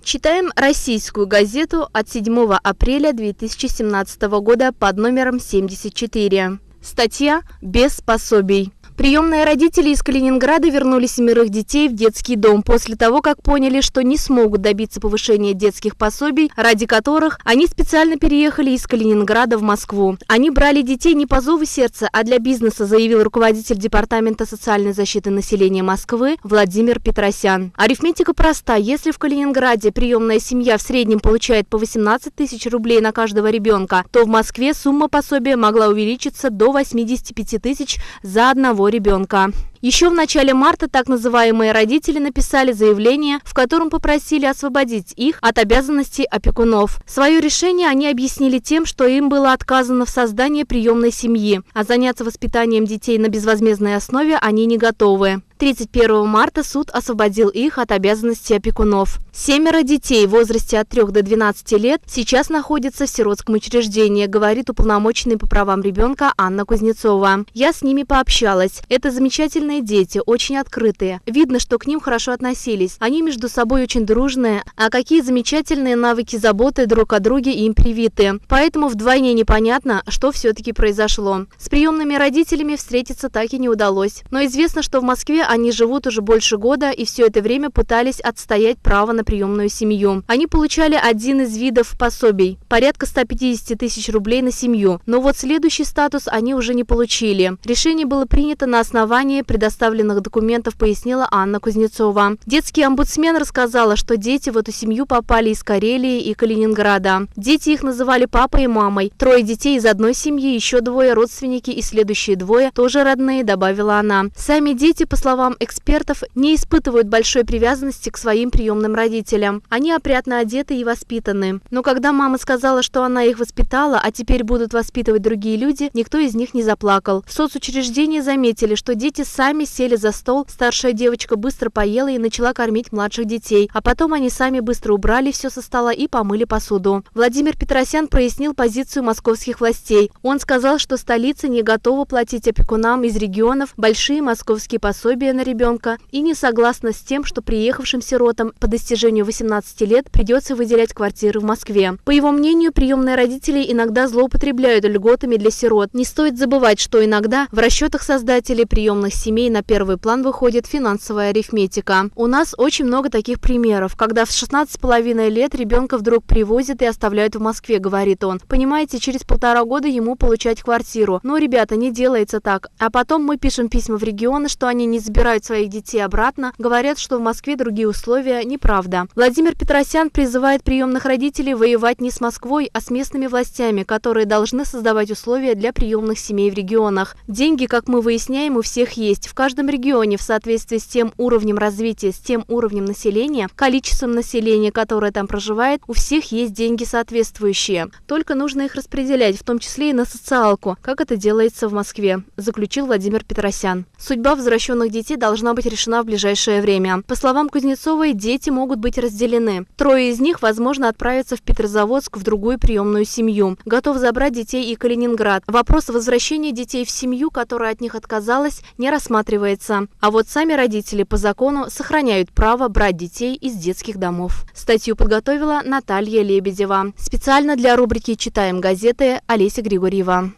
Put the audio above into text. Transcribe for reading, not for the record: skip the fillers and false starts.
Читаем российскую газету от 7 апреля 2017 года под номером 74. Статья «Без пособий». Приемные родители из Калининграда вернули 7 детей в детский дом после того, как поняли, что не смогут добиться повышения детских пособий, ради которых они специально переехали из Калининграда в Москву. Они брали детей не по зову сердца, а для бизнеса, заявил руководитель Департамента социальной защиты населения Москвы Владимир Петросян. Арифметика проста. Если в Калининграде приемная семья в среднем получает по 18 тысяч рублей на каждого ребенка, то в Москве сумма пособия могла увеличиться до 85 тысяч за одного ребенка. Еще в начале марта так называемые родители написали заявление, в котором попросили освободить их от обязанностей опекунов. Свое решение они объяснили тем, что им было отказано в создании приемной семьи, а заняться воспитанием детей на безвозмездной основе они не готовы. 31 марта суд освободил их от обязанностей опекунов. 7 детей в возрасте от 3 до 12 лет сейчас находятся в сиротском учреждении, говорит уполномоченный по правам ребенка Анна Кузнецова. Я с ними пообщалась. Это замечательные дети, очень открытые. Видно, что к ним хорошо относились. Они между собой очень дружные, а какие замечательные навыки заботы друг о друге им привиты. Поэтому вдвойне непонятно, что все-таки произошло. С приемными родителями встретиться так и не удалось. Но известно, что в Москве они живут уже больше года и все это время пытались отстоять право на приемную семью. Они получали один из видов пособий – порядка 150 тысяч рублей на семью. Но вот следующий статус они уже не получили. Решение было принято на основании предоставленных документов, пояснила Анна Кузнецова. Детский омбудсмен рассказала, что дети в эту семью попали из Карелии и Калининграда. Дети их называли папой и мамой. 3 детей из одной семьи, еще 2 родственники и следующие 2 тоже родные, добавила она. Сами дети, по словам экспертов, не испытывают большой привязанности к своим приемным родителям. Они опрятно одеты и воспитаны. Но когда мама сказала, что она их воспитала, а теперь будут воспитывать другие люди, никто из них не заплакал. В соцучреждении заметили, что дети сами сели за стол, старшая девочка быстро поела и начала кормить младших детей, а потом они сами быстро убрали все со стола и помыли посуду. Владимир Петросян прояснил позицию московских властей. Он сказал, что столица не готова платить опекунам из регионов большие московские пособия на ребенка и не согласна с тем, что приехавшим сиротам по достижению 18 лет придется выделять квартиры в Москве. По его мнению, приемные родители иногда злоупотребляют льготами для сирот. Не стоит забывать, что иногда в расчетах создателей приемных семей на первый план выходит финансовая арифметика. У нас очень много таких примеров, когда в 16,5 лет ребенка вдруг привозят и оставляют в Москве, говорит он. Понимаете, через 1,5 года ему получать квартиру. Но, ребята, не делается так. А потом мы пишем письма в регионы, что они не забирают своих детей обратно, говорят, что в Москве другие условия. Неправда. Владимир Петросян призывает приемных родителей воевать не с Москвой, а с местными властями, которые должны создавать условия для приемных семей в регионах. Деньги, как мы выясняем, у всех есть. В каждом регионе в соответствии с тем уровнем развития, с тем уровнем населения, количеством населения, которое там проживает, у всех есть деньги соответствующие. Только нужно их распределять, в том числе и на социалку, как это делается в Москве, заключил Владимир Петросян. Судьба возвращенных детей должна быть решена в ближайшее время. По словам Кузнецовой, дети могут быть разделены. 3 из них, возможно, отправятся в Петрозаводск в другую приемную семью. Готов забрать детей и Калининград. Вопрос возвращения детей в семью, которая от них отказалась, не рассматривается. А вот сами родители по закону сохраняют право брать детей из детских домов. Статью подготовила Наталья Лебедева. Специально для рубрики «Читаем газеты» Олеся Григорьева.